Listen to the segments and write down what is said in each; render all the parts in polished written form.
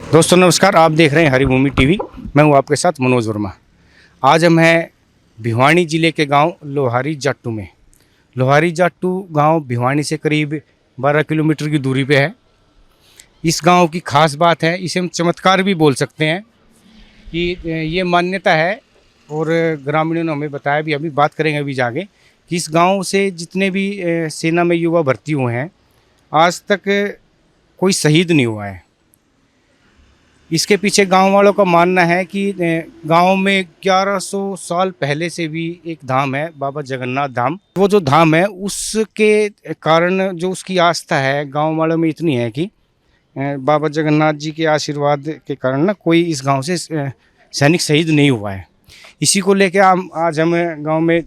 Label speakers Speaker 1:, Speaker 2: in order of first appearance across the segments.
Speaker 1: दोस्तों नमस्कार, आप देख रहे हैं हरिभूमि टीवी। मैं हूं आपके साथ मनोज वर्मा। आज हम हैं भिवानी ज़िले के गांव लोहारी जाट्टू में। लोहारी जाट्टू गांव भिवानी से करीब 12 किलोमीटर की दूरी पे है। इस गांव की खास बात है, इसे हम चमत्कार भी बोल सकते हैं कि ये मान्यता है और ग्रामीणों ने हमें बताया भी, अभी बात करेंगे अभी जाके, कि इस गांव से जितने भी सेना में युवा भर्ती हुए हैं आज तक कोई शहीद नहीं हुआ है। इसके पीछे गांव वालों का मानना है कि गांव में 1100 साल पहले से भी एक धाम है, बाबा जगन्नाथ धाम। वो जो धाम है उसके कारण जो उसकी आस्था है गांव वालों में इतनी है कि बाबा जगन्नाथ जी के आशीर्वाद के कारण ना कोई इस गांव से सैनिक शहीद नहीं हुआ है। इसी को लेकर आज हम गांव में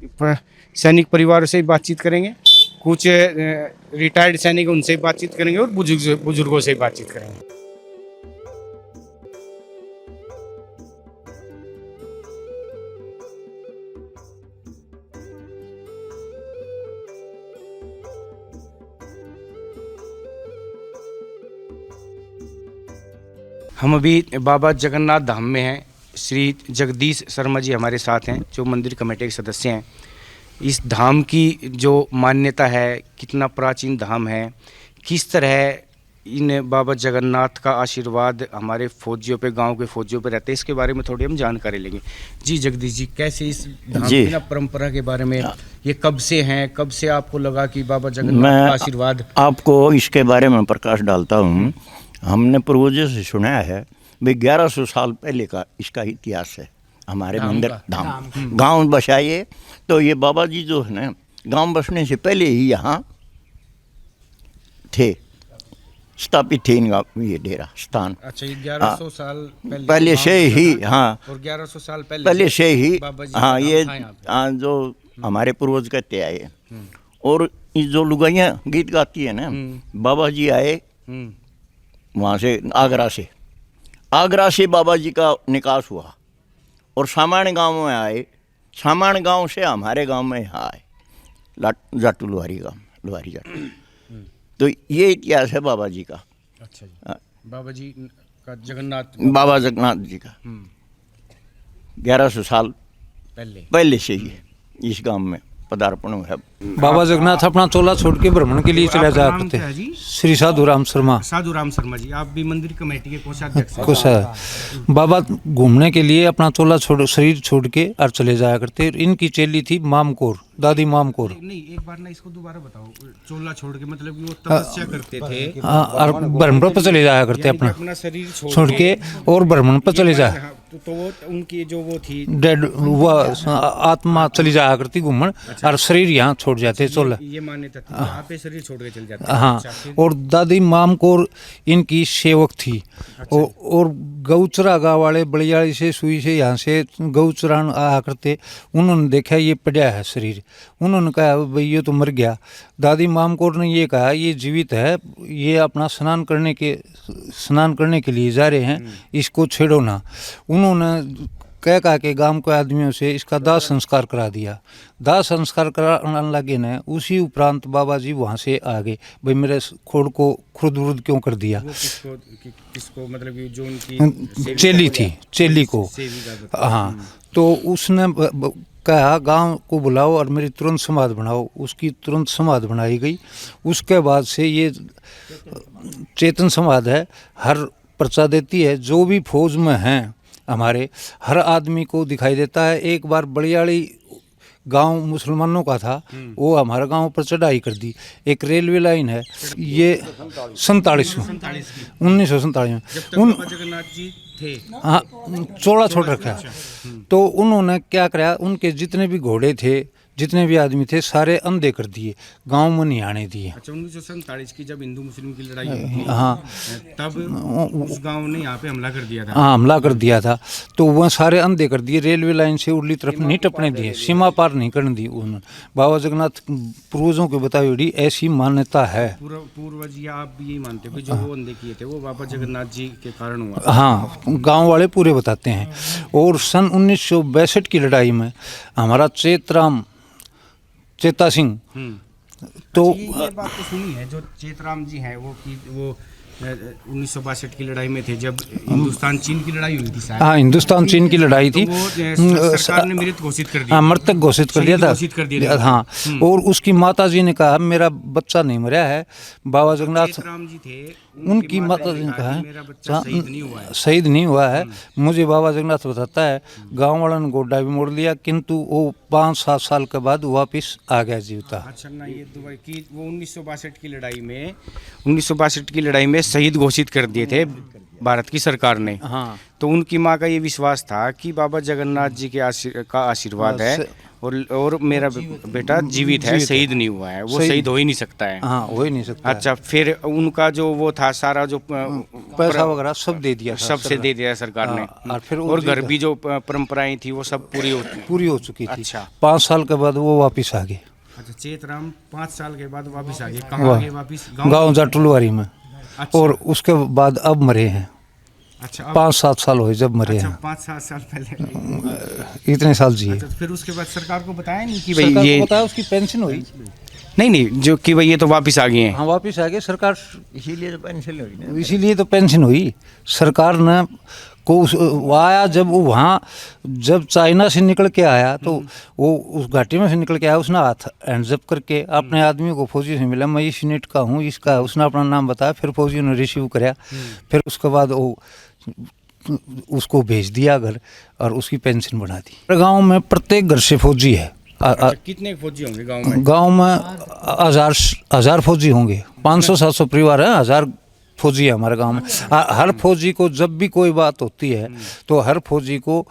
Speaker 1: सैनिक परिवारों से बातचीत करेंगे, कुछ रिटायर्ड सैनिक उनसे बातचीत करेंगे और बुजुर्गों से बातचीत करेंगे। हम अभी बाबा जगन्नाथ धाम में हैं। श्री जगदीश शर्मा जी हमारे साथ हैं, जो मंदिर कमेटी के सदस्य हैं। इस धाम की जो मान्यता है, कितना प्राचीन धाम है, किस तरह इन बाबा जगन्नाथ का आशीर्वाद हमारे फौजियों पे, गांव के फौजियों पे रहते हैं, इसके बारे में थोड़ी हम जानकारी लेंगे। जी जगदीश जी, कैसे इस धाम की ना परंपरा के बारे में, ये कब से हैं, कब से आपको लगा कि बाबा जगन्नाथ का आशीर्वाद?
Speaker 2: आपको इसके बारे में प्रकाश डालता हूँ। हमने पूर्वजों से सुना है भाई 1100 साल पहले का इसका इतिहास है। हमारे मंदिर धाम गांव बसाइए तो ये बाबा जी जो है ना, गांव बसने से पहले ही यहाँ थे, स्थापित थे इनका ये डेरा स्थान।
Speaker 1: अच्छा, ये 1100 साल
Speaker 2: पहले से ही, हाँ,
Speaker 1: और 1100 साल
Speaker 2: पहले से ही, हाँ, ये जो हमारे पूर्वज कहते आए। और ये जो लुगाइयाँ गीत गाती है ना, बाबा जी आए वहाँ से, आगरा से बाबा जी का निकास हुआ और सामान्य गांव में आए। सामान्य गांव से हमारे गांव में यहाँ आए, जाट्टू लोहारी जाट्टू। तो ये इतिहास है बाबा जी का।
Speaker 1: अच्छा जी, बाबा जी का
Speaker 2: बाबा जगन्नाथ जी का 1100 साल पहले से ही इस गांव में पदार्पण है।
Speaker 3: बाबा जगन्नाथ अपना चोला छोड़ के भ्रमण के लिए चला जाया करते हैं। श्री साधु राम शर्मा
Speaker 1: जी, आप भी मंदिर कमेटी के कोषाध्यक्ष हैं।
Speaker 3: बाबा घूमने के लिए अपना चोला शरीर छोड़ के और चले जाया करते। इनकी चेली थी मामकोर, दादी मामकोर।
Speaker 1: नहीं, एक बार ना इसको दोबारा बताओ। चोला छोड़ के मतलब कि वो तपस्या करते थे
Speaker 3: और भ्रमण पर चले जाया करते,
Speaker 1: अपना शरीर
Speaker 3: छोड़ के और भ्रमण पर चले जाए।
Speaker 1: तो वो उनकी जो वो थी
Speaker 3: डेड, वो आत्मा चली जाया करती घूमन।
Speaker 1: अच्छा।
Speaker 3: और शरीर यहाँ छोड़ जाते चोला।
Speaker 1: ये मान्यता थी, यहाँ पे शरीर छोड़ के चल जाते।
Speaker 3: हाँ।
Speaker 1: अच्छा,
Speaker 3: और दादी मामकोर इनकी सेवक थी।
Speaker 1: अच्छा।
Speaker 3: और गौचरा गाँव वाले बलियाड़ी से सुई से यहाँ से गौचरान आया करते। उन्होंने देखा ये पड़ा है शरीर, उन्होंने कहा भाई ये तो मर गया। दादी मामकोर ने ये कहा ये जीवित है, ये अपना स्नान करने के लिए जा रहे हैं, इसको छेड़ो ना। उन्होंने कह के गांव के आदमियों से इसका दाह संस्कार करा दिया। दाह संस्कार कराने लगे न, उसी उपरांत बाबा जी वहाँ से आ गए। भाई मेरे खोड़ को खुरद क्यों कर दिया?
Speaker 1: किसको मतलब जो उनकी
Speaker 3: चेली थी, चेली को। हाँ, तो उसने कहा गांव को बुलाओ और मेरी तुरंत समाधि बनाओ। उसकी तुरंत समाधि बनाई गई। उसके बाद से ये चेतन समाधि है, हर पर्चा देती है। जो भी फौज में हैं हमारे, हर आदमी को दिखाई देता है। एक बार बलियाड़ी गांव मुसलमानों का था, वो हमारे गांव पर चढ़ाई कर दी। एक रेलवे लाइन है, ये 1947 में
Speaker 1: जगन्नाथ जी थे।
Speaker 3: हाँ, चोला छोड़ रखा है। तो उन्होंने क्या कराया, उनके जितने भी घोड़े थे, जितने भी आदमी थे, सारे अंधे कर दिए, गांव में नहीं आने दिए।
Speaker 1: अच्छा, 1947 की जब हिंदू मुस्लिम की लड़ाई हुई थी,
Speaker 3: हाँ,
Speaker 1: तब उस गांव ने यहाँ पे हमला कर दिया था।
Speaker 3: हाँ, हमला कर दिया था। तो वह सारे अंधे कर दिए, रेलवे लाइन से उरली तरफ नहीं टपने दिए, सीमा पार नहीं करने दी उन्होंने। बाबा जगन्नाथ पूर्वजों के बताई हुई ऐसी मान्यता है।
Speaker 1: पूर्वज या आप भी यही मानते हो कि जो वो अंधे किए थे वो बाबा जगन्नाथ जी के कारण हुआ?
Speaker 3: हाँ, गांव वाले पूरे बताते हैं। और सन 1962 की लड़ाई में हमारा चेता सिंह, तो
Speaker 1: ये बात तो सुनी है, जो चेतराम जी हैं वो 1962 की लड़ाई में थे, जब हिंदुस्तान चीन की लड़ाई हुई थी शायद।
Speaker 3: हाँ, हिंदुस्तान चीन की लड़ाई थी।
Speaker 1: तो वो सरकार ने मृत घोषित कर दिया।
Speaker 3: हाँ, मृतक घोषित कर दिया
Speaker 1: शहीद
Speaker 3: था।
Speaker 1: घोषित कर दिया था।
Speaker 3: हाँ, और उसकी माता जी ने कहा मेरा बच्चा नहीं मरा है। बाबा जगन्नाथ
Speaker 1: राम जी थे,
Speaker 3: उनकी माता जी ने कहा
Speaker 1: कि मेरा बच्चा शहीद नहीं हुआ है।
Speaker 3: शहीद नहीं हुआ है। मुझे बाबा जगन्नाथ बताता है गांव वालों ने गोड्डा भी मोड़ लिया, किंतु वो 5-7 साल के बाद वापस आ गया जीवता।
Speaker 1: अच्छा ना, ये दुबई की वो 1962 की लड़ाई में 1962 की लड़ाई में शहीद घोषित कर दिए थे भारत की सरकार ने।
Speaker 3: हाँ,
Speaker 1: तो उनकी माँ का ये विश्वास था कि बाबा जगन्नाथ जी के का आशीर्वाद है और मेरा बेटा जीवित है, शहीद नहीं हुआ है, वो शहीद हो ही नहीं सकता है।
Speaker 3: हाँ, हो ही नहीं सकता।
Speaker 1: अच्छा, फिर उनका जो वो था सारा जो
Speaker 3: पैसा वगैरह सब दे दिया था,
Speaker 1: सबसे दे दिया सरकार ने।
Speaker 3: और फिर
Speaker 1: और घर भी जो परंपराएं थी वो सब पूरी
Speaker 3: हो चुकी थी।
Speaker 1: अच्छा।
Speaker 3: 5 साल के बाद वो वापस आ गए।
Speaker 1: अच्छा, चेतराम 5 साल के बाद वापस आ गए। कहाँ आ गए वापस?
Speaker 3: गाँव जाटुलवारी में।
Speaker 1: अच्छा।
Speaker 3: और उसके बाद अब मरे हैं।
Speaker 1: अच्छा,
Speaker 3: 5-7 साल हुए जब मरे
Speaker 1: अच्छा,
Speaker 3: हैं।
Speaker 1: 5-7 साल पहले
Speaker 3: इतने साल जिए।
Speaker 1: अच्छा, फिर उसके बाद सरकार को बताया नहीं कि
Speaker 3: सरकार
Speaker 1: भाई ये
Speaker 3: को बताया, उसकी पेंशन हुई।
Speaker 1: नहीं जो कि भाई ये तो वापस आ गए हैं।
Speaker 3: हाँ, वापस आ गए। सरकार
Speaker 2: इसीलिए तो पेंशन हुई ना।
Speaker 3: इसीलिए तो पेंशन हुई। सरकार ने को वो आया जब वो वहाँ जब चाइना से निकल के आया तो वो उस घाटी में से निकल के आया, उसने हाथ हैंड्सअप करके अपने आदमी को फौजी से मिला, मैं इस यूनिट का हूँ, इसका। उसने अपना नाम बताया, फिर फौजी ने रिसीव कराया। फिर उसके बाद वो उसको भेज दिया घर और उसकी पेंशन बढ़ा दी। गांव में प्रत्येक घर से फौजी है।
Speaker 1: अच्छा, कितने फौजी होंगे गांव में?
Speaker 3: गांव में 1000 फौजी होंगे। 500-700 परिवार है, 1000 फौजी है हमारे गांव में। हर फौजी को जब भी कोई बात होती है तो हर फौजी को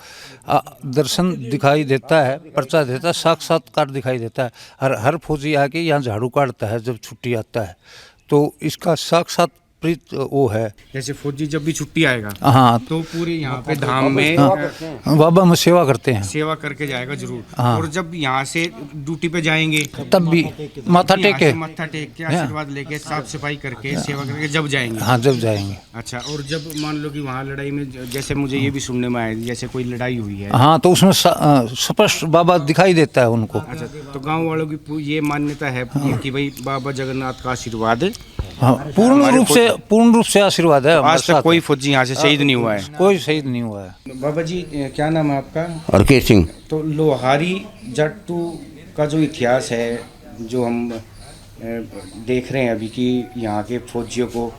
Speaker 3: दर्शन दिखाई देता है, पर्चा देता है, साक्षात्कार दिखाई देता है। हर फौजी आके यहाँ झाड़ू काटता है जब छुट्टी आता है, तो इसका साक्षात प्रीत वो है।
Speaker 1: जैसे फौजी जब भी छुट्टी आएगा,
Speaker 3: हाँ,
Speaker 1: तो पूरे यहाँ पे धाम में
Speaker 3: बाबा में सेवा करते हैं।
Speaker 1: सेवा करके जाएगा जरूर।
Speaker 3: हाँ।
Speaker 1: और जब यहाँ से ड्यूटी पे जाएंगे
Speaker 3: तब भी माथा टेक के,
Speaker 1: मत्था टेक के आशीर्वाद लेके साफ सफाई करके सेवा करके जब जाएंगे।
Speaker 3: हाँ, जब जाएंगे।
Speaker 1: अच्छा, और जब मान लो कि वहाँ लड़ाई में, जैसे मुझे ये भी सुनने में आया जैसे कोई लड़ाई हुई है,
Speaker 3: हाँ, तो उसमें स्पष्ट बाबा दिखाई देता है उनको।
Speaker 1: अच्छा, तो गांव वालों की ये मान्यता है कि भाई बाबा जगन्नाथ का आशीर्वाद,
Speaker 3: हाँ, पूर्ण रूप से आशीर्वाद है।
Speaker 1: आज तक कोई फौजी यहाँ से शहीद नहीं हुआ है।
Speaker 3: कोई शहीद नहीं हुआ है।
Speaker 1: बाबा जी, क्या नाम है आपका?
Speaker 2: हरकेश सिंह।
Speaker 1: तो लोहारी जाट्टू का जो इतिहास है, जो हम देख रहे हैं अभी कि यहाँ के फौजियों को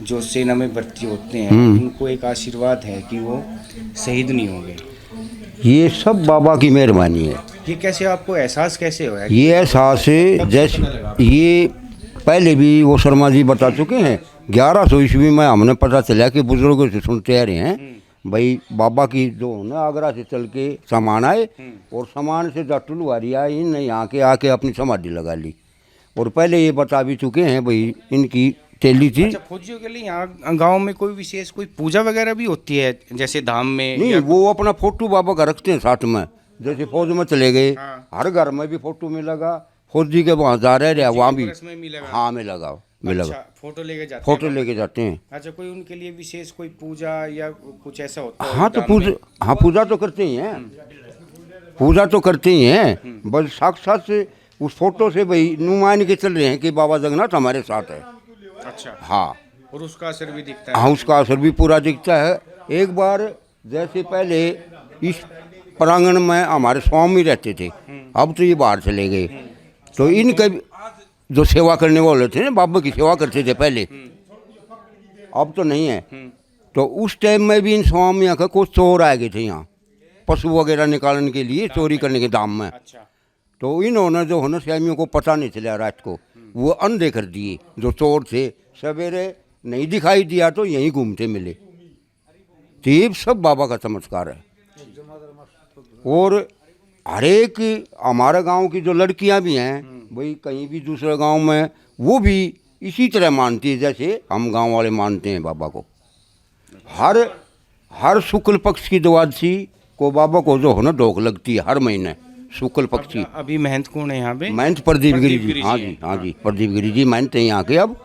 Speaker 1: जो सेना में भर्ती होते हैं, उनको एक आशीर्वाद है कि वो शहीद नहीं होंगे।
Speaker 4: ये सब बाबा की मेहरबानी है।
Speaker 1: ये कैसे, आपको एहसास कैसे हुआ?
Speaker 4: ये एहसास है जैसे ये पहले भी वो शर्मा जी बता चुके हैं। 1100 ईस्वी में हमने पता चला कि बुजुर्गों से सुनते आ रहे हैं भाई बाबा की जो ना आगरा से चल के सामान आए और सामान से जाटुलवारी आए, इन यहाँ के आके अपनी समाधि लगा ली। और पहले ये बता भी चुके हैं भाई इनकी तेली थी।
Speaker 1: अच्छा, फौजियों के लिए यहाँ गांव में कोई विशेष कोई पूजा वगैरह भी होती है जैसे धाम में?
Speaker 4: नहीं, वो अपना फोटो बाबा का रखते हैं साथ में। जैसे फौज में चले गए, हर घर में भी फोटो मिलेगा। फौजी के वहाँ जा रहे वहाँ भी, हाँ, मिलेगा।
Speaker 1: अच्छा, फोटो लेके जाते हैं?
Speaker 4: फोटो लेके जाते हैं।
Speaker 1: अच्छा, कोई उनके लिए विशेष कोई पूजा या कुछ ऐसा होता है?
Speaker 4: हाँ, तो पूजा तो करते ही हैं। पूजा तो करते ही हैं, बस साक्षात से उस फोटो से भाई नुमान के चल रहे हैं कि बाबा जगन्नाथ हमारे साथ है।
Speaker 1: अच्छा,
Speaker 4: हाँ,
Speaker 1: और उसका असर भी दिखता है?
Speaker 4: हाँ, उसका असर भी पूरा दिखता है। एक बार जैसे पहले इस प्रांगण में हमारे स्वामी रहते थे, अब तो ये बाहर चले गए। तो इनके जो सेवा करने वाले थे ना, बाबा की सेवा करते थे पहले, अब तो नहीं है। तो उस टाइम में भी इन स्वामियों का कुछ चोर आ गए थे यहाँ पशु वगैरह निकालने के लिए, चोरी करने के दाम में।
Speaker 1: अच्छा,
Speaker 4: तो इन्होंने जो है ना स्वामियों को पता नहीं चला रात को, वो अंधे कर दिए। जो चोर थे सवेरे नहीं दिखाई दिया तो यहीं घूमते मिले। तो ये सब बाबा का चमत्कार है। और हर एक हमारे गांव की जो लड़कियां भी हैं भाई, कहीं भी दूसरे गांव में वो भी इसी तरह मानती है जैसे हम गांव वाले मानते हैं बाबा को। हर शुक्ल पक्ष की द्वादशी को बाबा को जो है ना ढोक लगती है हर महीने शुक्ल पक्ष की।
Speaker 1: अभी महंत कौन है यहाँ पे?
Speaker 4: महंत प्रदीप गिरी जी। हाँ जी, हाँ जी, प्रदीप गिरी जी महंत हैं यहाँ के। अब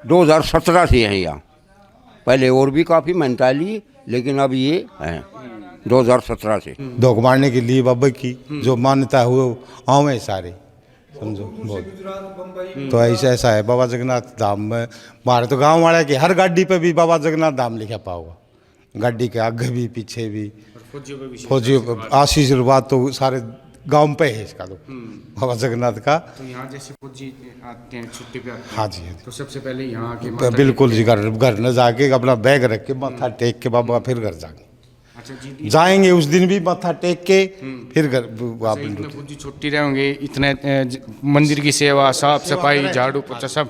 Speaker 4: 2017 से हैं यहाँ। पहले और भी काफ़ी महंत आई, लेकिन अब ये हैं 2017 से।
Speaker 5: धोख मारने के लिए बाबा की जो मान्यता हुए आँव है सारे, समझो बहुत। तो ऐसा है बाबा जगन्नाथ धाम में, हमारे तो गांव वाले की हर गाड़ी पे भी बाबा जगन्नाथ धाम लिखा पाओगा, गाड़ी के आगे भी पीछे भी। फौजी आशीर्वाद तो सारे गांव पे है इसका, तो बाबा जगन्नाथ का।
Speaker 1: तो यहाँ जैसे फौजी आते हैं छुट्टी पे आते हैं,
Speaker 5: हाँ जी,
Speaker 1: तो सबसे पहले यहाँ के
Speaker 5: बिल्कुल जी, घर न जाके अपना बैग रख के माथा टेक के बाबा फिर घर जाएंगे।
Speaker 1: अच्छा जी,
Speaker 5: जाएंगे उस दिन भी माथा टेक के फिर घर
Speaker 1: इतने फौजी छुट्टी रहेंगे, इतने मंदिर की सेवा, साफ सफाई, झाड़ू पोछा सब।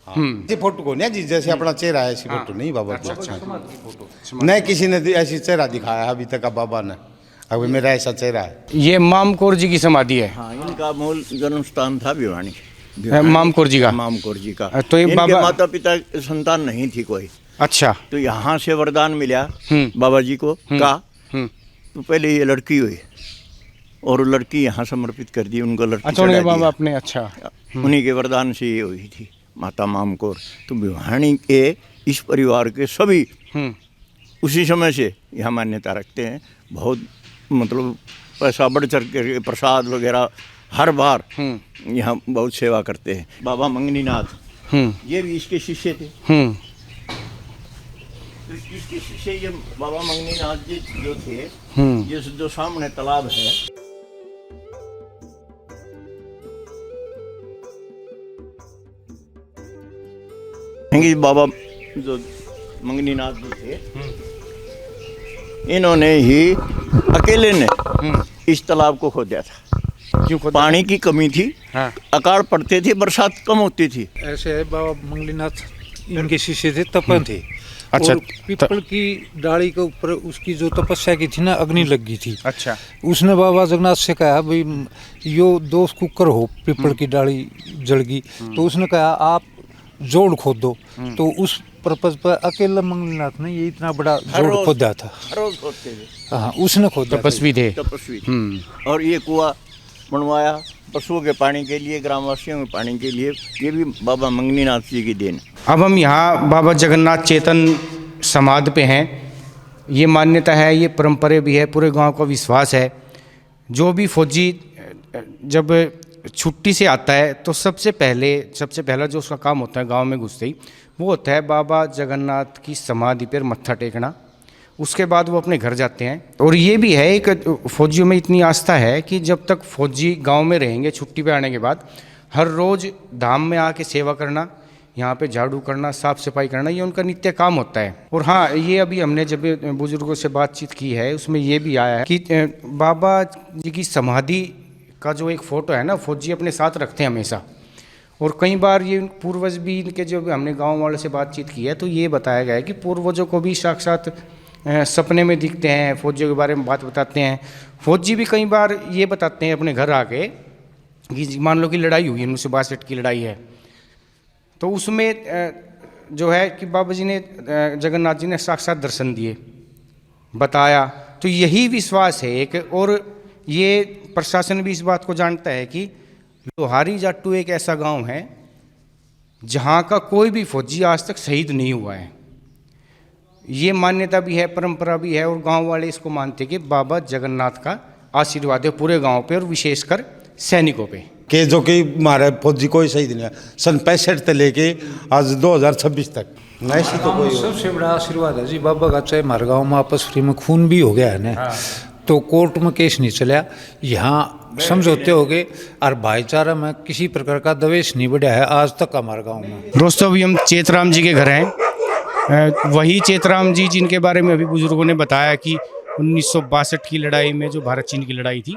Speaker 5: जी फोटो को नहीं जी, जैसे अपना चेहरा है ऐसी फोटो नहीं बाबा की। नहीं किसी ने ऐसी चेहरा दिखाया अभी तक बाबा ने, अभी मेरा ऐसा चेहरा है।
Speaker 1: ये मामकोर जी की समाधि है।
Speaker 2: हाँ, इनका मूल जन्म स्थान था भिवानी,
Speaker 1: मामकोर जी का।
Speaker 2: मामकोर जी का।
Speaker 1: तो ये
Speaker 2: इनके
Speaker 1: बाबा
Speaker 2: माता पिता संतान नहीं थी कोई,
Speaker 1: अच्छा,
Speaker 2: तो यहाँ से वरदान मिला बाबा जी को का, तो पहले ये लड़की हुई और लड़की यहाँ समर्पित कर दी उनको, लड़की
Speaker 1: अच्छा
Speaker 2: चढ़ा
Speaker 1: बाबा
Speaker 2: दिया।
Speaker 1: अपने, अच्छा
Speaker 2: उन्हीं के वरदान से ये हुई थी माता मामकोर। तो भिवानी के इस परिवार के सभी उसी समय से यहाँ मान्यता रखते हैं। बहुत मतलब पैसा बढ़ चढ़ के प्रसाद वगैरह हर बार यहाँ बहुत सेवा करते हैं। बाबा मंगनीनाथ ये भी इसके शिष्य थे। तो इसके शिष्य ये बाबा मंगनीनाथ जी जो थे, जो सामने तालाब है, बाबा जो मंगनीनाथ जी थे, इन्होंने ही अकेले ने इस तालाब को खोदा था।
Speaker 1: क्यों खोदा?
Speaker 2: पानी की कमी थी,
Speaker 1: हाँ।
Speaker 2: अकाल पड़ते थे, बरसात कम होती थी।
Speaker 3: ऐसे है बाबा मंगलीनाथ इनके शिष्य थे, तपन थे।
Speaker 1: अच्छा,
Speaker 3: और पीपल की डाली के ऊपर उसकी जो तपस्या की थी ना, अग्नि लग गई थी।
Speaker 1: अच्छा,
Speaker 3: उसने बाबा जगन्नाथ से कहा भाई यो 2 कुकर हो, पीपल की डाली जल गई। तो उसने कहा आप जोड़ खोद दो। तो उस पर्पज पर अकेला मंगलनाथ ने ये इतना बड़ा जोड़ खोदा था।
Speaker 2: हर रोज खोदते थे।
Speaker 3: हाँ, उसने खोदा।
Speaker 1: तपस्वी थे।
Speaker 2: तपस्वी थे। और ये कुआं बनवाया पशुओं के पानी के लिए, ग्रामवासियों के पानी के लिए। ये भी बाबा मंगनीनाथ जी की देन।
Speaker 1: अब हम यहाँ बाबा जगन्नाथ चेतन समाधि पे हैं। ये मान्यता है, ये परंपरा भी है, पूरे गांव का विश्वास है। जो भी फौजी जब छुट्टी से आता है तो सबसे पहला जो उसका काम होता है गांव में घुसते ही, वो होता है बाबा जगन्नाथ की समाधि पर मत्था टेकना। उसके बाद वो अपने घर जाते हैं। और ये भी है, एक फौजियों में इतनी आस्था है कि जब तक फौजी गांव में रहेंगे छुट्टी पे आने के बाद, हर रोज़ धाम में आके सेवा करना, यहाँ पे झाड़ू करना, साफ़ सफाई करना, ये उनका नित्य काम होता है। और हाँ, ये अभी हमने जब बुजुर्गों से बातचीत की है, उसमें ये भी आया है कि बाबा जी की समाधि का जो एक फ़ोटो है ना, फौजी अपने साथ रखते हैं हमेशा। और कई बार ये पूर्वज भी इनके, जो हमने गाँव वालों से बातचीत की है, तो ये बताया गया है कि पूर्वजों को भी साक्षात सपने में दिखते हैं, फौजियों के बारे में बात बताते हैं। फौजी भी कई बार ये बताते हैं अपने घर आके कि मान लो कि लड़ाई हुई, 1962 की लड़ाई है, तो उसमें जो है कि बाबा जी ने, जगन्नाथ जी ने साक्षात दर्शन दिए, बताया। तो यही विश्वास है एक। और ये प्रशासन भी इस बात को जानता है कि लोहारी जाट्टू एक ऐसा गांव है जहां का कोई भी फौजी आज तक शहीद नहीं हुआ है। ये मान्यता भी है, परंपरा भी है, और गांव वाले इसको मानते कि बाबा जगन्नाथ का आशीर्वाद है पूरे गांव पे, और विशेषकर सैनिकों पे।
Speaker 5: कि जो कि हमारे फौजी कोई शहीद नहीं है, सन 65 से लेके आज 2026 तक। ऐसी तो कोई
Speaker 3: सबसे बड़ा आशीर्वाद है जी बाबा का। चाहे हमारे गाँव में आपस फ्री में खून भी हो गया है ना, तो कोर्ट में केस नहीं चला, यहाँ समझौते हो गए, और भाईचारा में किसी प्रकार का द्वेष नहीं बढ़ा है आज तक हमारे गाँव में।
Speaker 1: दोस्तों, अभी हम चेतराम जी के घर हैं। वही चेतराम जी जिनके बारे में अभी बुजुर्गों ने बताया कि 1962 की लड़ाई में, जो भारत चीन की लड़ाई थी,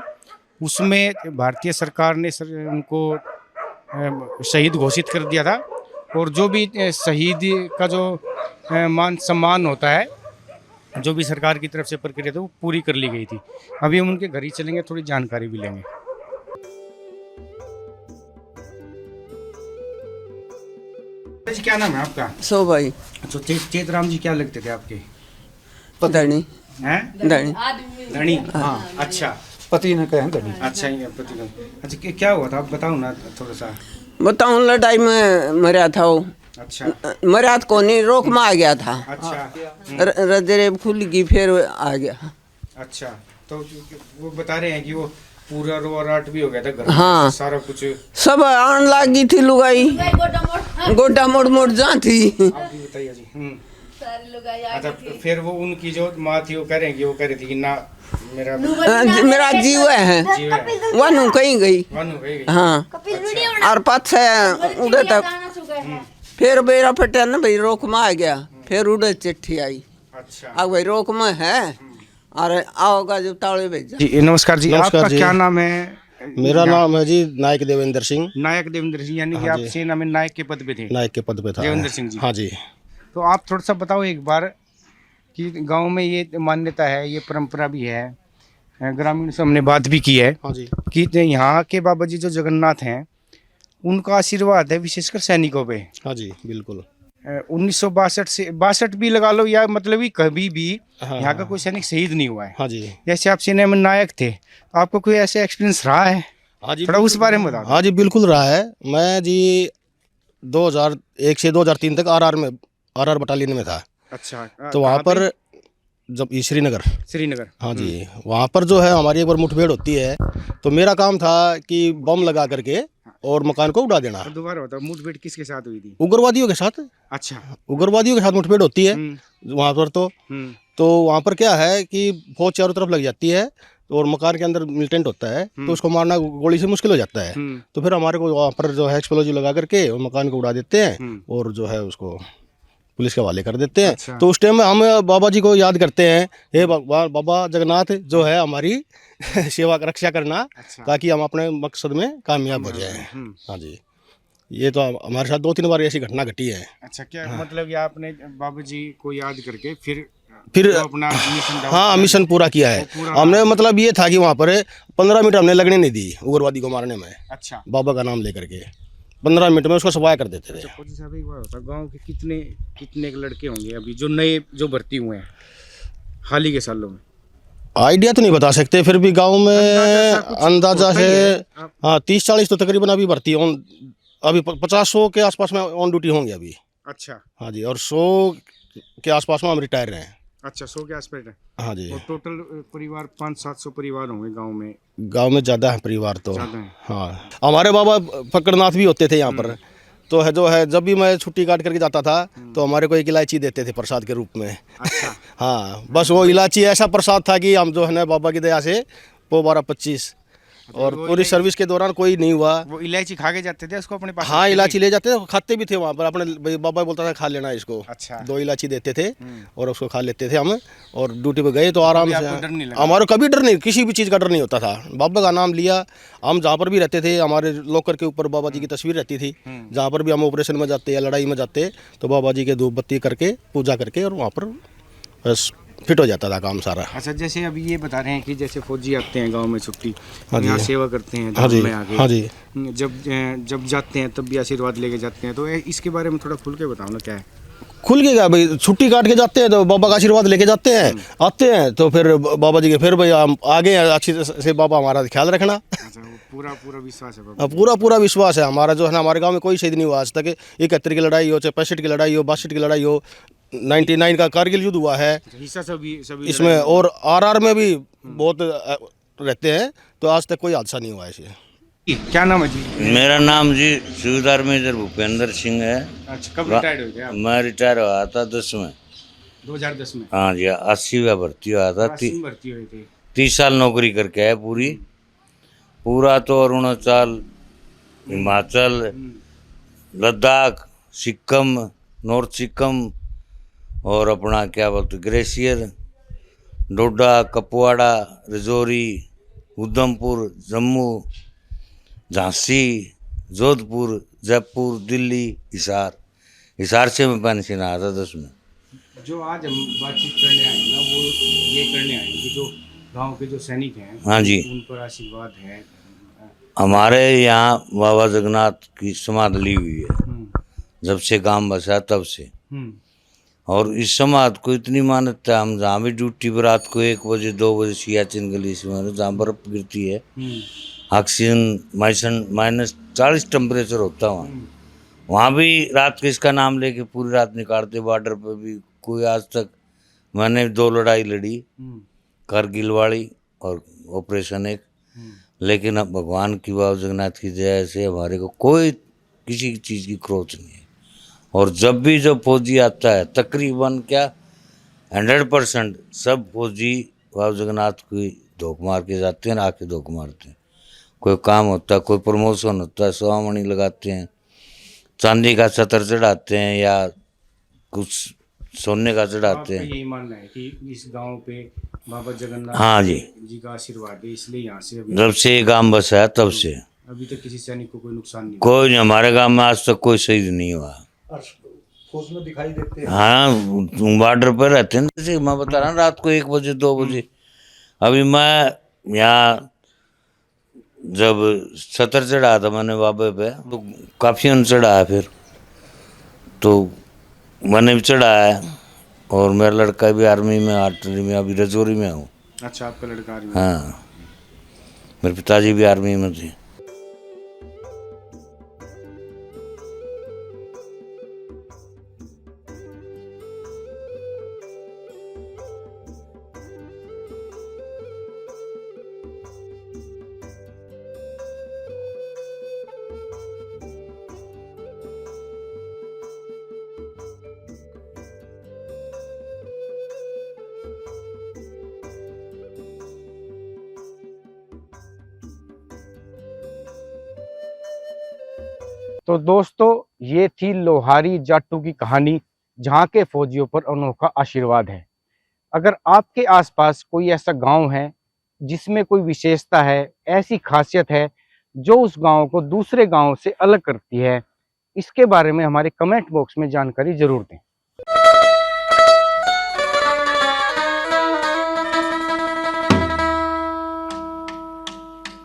Speaker 1: उसमें भारतीय सरकार ने उनको शहीद घोषित कर दिया था। और जो भी शहीद का जो मान सम्मान होता है, जो भी सरकार की तरफ से प्रक्रिया थी, वो पूरी कर ली गई थी। अभी हम उनके घर ही चलेंगे, थोड़ी जानकारी भी लेंगे। क्या नाम है आपका?
Speaker 6: भाई
Speaker 1: अच्छा, चेतराम जी क्या लगते थे आपके?
Speaker 6: पता नहीं
Speaker 1: हैं?
Speaker 6: धनी
Speaker 1: धनी। हाँ, अच्छा,
Speaker 3: पति ने कहा धनी।
Speaker 1: अच्छा, ये पति का। अच्छा, क्या हुआ था आप बताओ ना थोड़ा सा।
Speaker 6: बताऊँ, लड़ाई में मरा था वो।
Speaker 1: अच्छा,
Speaker 6: मरा को नहीं, रोक में आ गया था।
Speaker 1: अच्छा,
Speaker 6: रजरे खुल गई, फिर आ गया।
Speaker 1: अच्छा, तो वो बता रहे हैं कि वो पूरा रोराट भी हो गया था घर में,
Speaker 6: हाँ।
Speaker 1: सारा कुछ।
Speaker 6: सब आन लागी थी लुगाई, गोटा मोड़ मोड़ जा थी।
Speaker 1: आप भी बताइए जी। अच्छा, फिर वो उनकी जो माँ थी वो कह रहे हैं कि वो कह रही थी कि ना मेरा
Speaker 6: मेरा जीव है
Speaker 1: जीव है,
Speaker 6: वनु कहीं गई।
Speaker 1: वानु गई।
Speaker 6: हाँ, और पाछे उड़े तक फिर बेरा फटे ना भाई रोक में आ गया, फिर उड़े चिट्ठी आई,
Speaker 1: अच्छा
Speaker 6: अब भाई रोक में है और आओगा जो ताले भेजा।
Speaker 1: जी, नमस्कार जी।
Speaker 7: नमस्कार
Speaker 1: आपका
Speaker 7: जी।
Speaker 1: क्या नाम है?
Speaker 7: मेरा नाम है जी नायक देवेंद्र सिंह।
Speaker 1: नायक देवेंद्र सिंह, यानी कि
Speaker 7: हाँ
Speaker 1: आप
Speaker 7: जी।
Speaker 1: सेना में नायक के पद पे थे।
Speaker 7: नायक के पद पे था
Speaker 1: देवेंद्र सिंह जी।
Speaker 7: हाँ जी।
Speaker 1: तो आप थोड़ा सा बताओ एक बार कि गांव में ये मान्यता है, ये परंपरा भी है, ग्रामीण से हमने बात भी की है
Speaker 7: हाँ जी।
Speaker 1: कि यहाँ के बाबा जी जो जगन्नाथ हैं उनका आशीर्वाद है विशेषकर सैनिकों पे।
Speaker 7: हाँ जी बिल्कुल।
Speaker 1: 1962 से 62 भी लगा लो, या मतलब कि कभी भी
Speaker 7: हाँ,
Speaker 1: यहाँ का कोई सैनिक शहीद नहीं हुआ है।
Speaker 7: हाँ जी।
Speaker 1: जैसे आप सेना में नायक थे, तो आपको कोई ऐसा एक्सपीरियंस रहा है?
Speaker 7: हाँ जी
Speaker 1: थोड़ा उस बारे में बताओ।
Speaker 7: हाँ जी बिल्कुल रहा है। मैं जी 2001 से 2003 तक आरआर बटालियन में था।
Speaker 1: अच्छा,
Speaker 7: तो वहाँ
Speaker 1: कहाँ
Speaker 7: पर जब श्रीनगर,
Speaker 1: पे? श्रीनगर।
Speaker 7: हाँ जी, वहाँ पर जो है हमारी एक बार मुठभेड़ होती है, तो मेरा काम था कि बम लगा करके और मकान को उड़ा देना।
Speaker 1: तो दोबारा बताओ, मुठभेड़ किसके साथ हुई थी?
Speaker 7: उग्रवादियों के साथ,
Speaker 1: अच्छा।
Speaker 7: उग्रवादियों के साथ मुठभेड़ होती है
Speaker 1: हम्म,
Speaker 7: वहाँ पर।
Speaker 1: हम्म,
Speaker 7: तो वहाँ पर क्या है कि फौज चारों तरफ लग जाती है और मकान के अंदर मिलिटेंट होता है, तो उसको मारना गोली से मुश्किल हो जाता है।
Speaker 1: हम्म,
Speaker 7: तो फिर हमारे को वहाँ पर जो है एक्सप्लोजिव लगा करके और मकान को उड़ा देते हैं
Speaker 1: हम्म।
Speaker 7: और जो है उसको पुलिस के हवाले कर देते हैं।
Speaker 1: अच्छा।
Speaker 7: तो उस टाइम में हम बाबा जी को याद करते हैं, हे बाबा जगन्नाथ जो है हमारी सेवा रक्षा करना,
Speaker 1: अच्छा।
Speaker 7: ताकि हम अपने मकसद में कामयाब हो जाएं।
Speaker 1: हम्म।
Speaker 7: हाँ जी, ये तो हमारे साथ 2-3 बार ऐसी घटना घटी है।
Speaker 1: अच्छा, क्या मतलब कि आपने बाबा जी को याद करके फिर
Speaker 7: फिर
Speaker 1: तो अपना मिशन
Speaker 7: हाँ मिशन पूरा किया है
Speaker 1: पूरा
Speaker 7: हमने। मतलब ये था कि वहाँ पर 15 मिनट हमने लगने नहीं दी उग्रवादी को मारने में।
Speaker 1: अच्छा।
Speaker 7: बाबा का नाम लेकर के 15 मिनट में उसको सफाया कर देते थे।
Speaker 1: फौजी साहब, एक बार होता, गांव के कितने कितने के लड़के होंगे अभी जो नए जो भर्ती हुए हैं हाल ही के सालों में?
Speaker 7: आइडिया तो नहीं बता सकते, फिर भी गांव में
Speaker 1: अंदाजा सा कुछ
Speaker 7: अंदाजा
Speaker 1: होता ही
Speaker 7: है
Speaker 1: है।
Speaker 7: हाँ 30-40 तो तकरीबन अभी भर्ती ऑन, अभी 50-100 के आसपास में ऑन ड्यूटी होंगे अभी।
Speaker 1: अच्छा।
Speaker 7: हाँ जी, और 100 के आसपास में हम रिटायर हैं।
Speaker 1: अच्छा, 100 के आसपास है।
Speaker 7: हाँ जी,
Speaker 1: और टोटल परिवार 500-700 परिवार होंगे गांव में?
Speaker 7: गांव में ज़्यादा है परिवार तो।
Speaker 1: ज़्यादा है।
Speaker 7: हाँ, हमारे बाबा फकड़नाथ भी होते थे यहाँ पर। तो है जो है जब भी मैं छुट्टी काट करके जाता था तो हमारे को एक इलायची देते थे प्रसाद के रूप में।
Speaker 1: अच्छा।
Speaker 7: हाँ, बस वो इलायची ऐसा प्रसाद था कि हम जो है ना बाबा की दया से वो 12-25 और पूरी सर्विस के दौरान कोई नहीं हुआ।
Speaker 1: वो इलायची खा के जाते थे उसको अपने पास?
Speaker 7: हाँ, इलायची ले जाते थे, खाते भी थे वहाँ पर अपने। भाई बाबा बोलता था खा लेना इसको।
Speaker 1: अच्छा।
Speaker 7: 2 इलायची देते थे और उसको खा लेते थे हम, और ड्यूटी पे गए तो आराम से।
Speaker 1: आपको डर नहीं लगा?
Speaker 7: हमारा कभी डर नहीं, किसी भी चीज़ का डर नहीं होता था। बाबा का नाम लिया, हम जहाँ पर भी रहते थे हमारे लॉकर के ऊपर बाबा जी की तस्वीर रहती थी। जहाँ पर भी हम ऑपरेशन में जाते या लड़ाई में जाते तो बाबा जी के धूप बत्ती करके पूजा करके और वहाँ पर बस फिट हो जाता था काम सारा।
Speaker 1: अच्छा, जैसे अभी ये बता रहे हैं कि जैसे फौजी आते हैं गांव में छुट्टी,
Speaker 7: हाँ जी।
Speaker 1: यहाँ सेवा करते हैं
Speaker 7: हाँ
Speaker 1: गांव
Speaker 7: जी,
Speaker 1: में आके।
Speaker 7: हाँ जी।
Speaker 1: जब जाते हैं तब भी आशीर्वाद लेके जाते हैं, तो इसके बारे में थोड़ा खुल के बताओ ना, क्या है?
Speaker 7: खुल के क्या भाई, छुट्टी काट के जाते हैं तो बाबा का आशीर्वाद लेके जाते हैं, आते हैं तो फिर बाबा जी के फिर भाई हम आगे हैं, अच्छी से बाबा हमारा ख्याल रखना।
Speaker 1: अच्छा, वो पूरा विश्वास है बाबा?
Speaker 7: पूरा विश्वास है हमारा जो है ना। हमारे गांव में कोई शहीद नहीं हुआ आज तक। 71 की लड़ाई हो, चाहे 65 की लड़ाई हो, 62 की लड़ाई हो, 99 का कारगिल युद्ध हुआ है
Speaker 1: हिस्सा सभी
Speaker 7: इसमें, और आरआर में भी बहुत रहते हैं, तो आज तक कोई हादसा नहीं हुआ ऐसे।
Speaker 1: क्या नाम है जी?
Speaker 8: मेरा नाम जी सूबेदार मेजर भूपेंद्र सिंह है।
Speaker 1: अच्छा, कब रिटायर्ड हो गया आप?
Speaker 8: मैं रिटायर हुआ था 10 में।
Speaker 1: 2010 में?
Speaker 8: हाँ जी, 80 में भर्ती हुआ था।
Speaker 1: 80 में भर्ती हुए थे।
Speaker 8: 30 साल नौकरी करके है पूरा तो अरुणाचल, हिमाचल, लद्दाख, सिक्किम, नॉर्थ सिक्किम, और अपना क्या बोलते ग्लेशियर, डोडा, कपवाड़ा, रजौरी, उधमपुर, जम्मू, झांसी, जोधपुर, जयपुर, दिल्ली, हिसार से मैं पेंशन आया था 10 में।
Speaker 1: जो आज हम बातचीत करने आए ना, वो ये करने आए कि जो गांव के जो सैनिक हैं,
Speaker 8: हाँ जी,
Speaker 1: उन पर आशीर्वाद है।
Speaker 8: हमारे यहाँ बाबा जगन्नाथ की समाधि ली हुई है जब से गांव बसा तब से। और इस समाधि को इतनी मान्यता है, हम जहाँ भी ड्यूटी पर रात को 1 बजे 2 बजे सियाचिन गली से जहाँ बर्फ गिरती है, ऑक्सीजन -40 टेम्परेचर होता है वहाँ भी रात को इसका नाम लेके पूरी रात निकालते। बॉर्डर पर भी कोई आज तक, मैंने 2 लड़ाई लड़ी, कारगिल वाली और ऑपरेशन एक, लेकिन अब भगवान की बाबा जगन्नाथ की दया से हमारे को कोई किसी चीज़ की क्रोच नहीं है। और जब भी जो फौजी आता है तकरीबन क्या 100% सब फौजी बाबा जगन्नाथ की धोख मार के जाते हैं, आके धोख मारते हैं। कोई काम होता है, कोई प्रमोशन होता है, सवामणि लगाते हैं, चांदी का छतर चढ़ाते हैं या कुछ सोने का चढ़ाते
Speaker 1: आपका
Speaker 8: हैं।
Speaker 1: यही मानना है कि इस गांव पे बाबा जगन्नाथ
Speaker 8: हाँ जी,
Speaker 1: जी का आशीर्वाद है, इसलिए यहाँ से अभी
Speaker 8: जब से ये गांव बसा है तब से
Speaker 1: तक किसी सैनिक को कोई नुकसान नहीं
Speaker 8: कोई नहीं, हमारे गांव में आज तक कोई शहीद नहीं हुआ।
Speaker 3: फौज में दिखाई देते हैं।
Speaker 8: हाँ, बॉर्डर पर रहते हैं। जैसे मैं बता रहा हूँ रात को 1 बजे 2 बजे, अभी मैं यहाँ जब छतर चढ़ाया था मैंने बाबे पे, तो काफी अन चढ़ाया, फिर तो मैंने भी चढ़ाया। और मेरा लड़का भी आर्मी में, आर्टरी में, अभी रजौरी में हूँ।
Speaker 1: अच्छा, आपका लड़का आर्मी में?
Speaker 8: हाँ, मेरे पिताजी भी आर्मी में थे।
Speaker 1: तो दोस्तों, ये थी लोहारी जाट्टू की कहानी, जहाँ के फौजियों पर अनोखा आशीर्वाद है। अगर आपके आसपास कोई ऐसा गांव है जिसमें कोई विशेषता है, ऐसी खासियत है जो उस गांव को दूसरे गांव से अलग करती है, इसके बारे में हमारे कमेंट बॉक्स में जानकारी जरूर दें।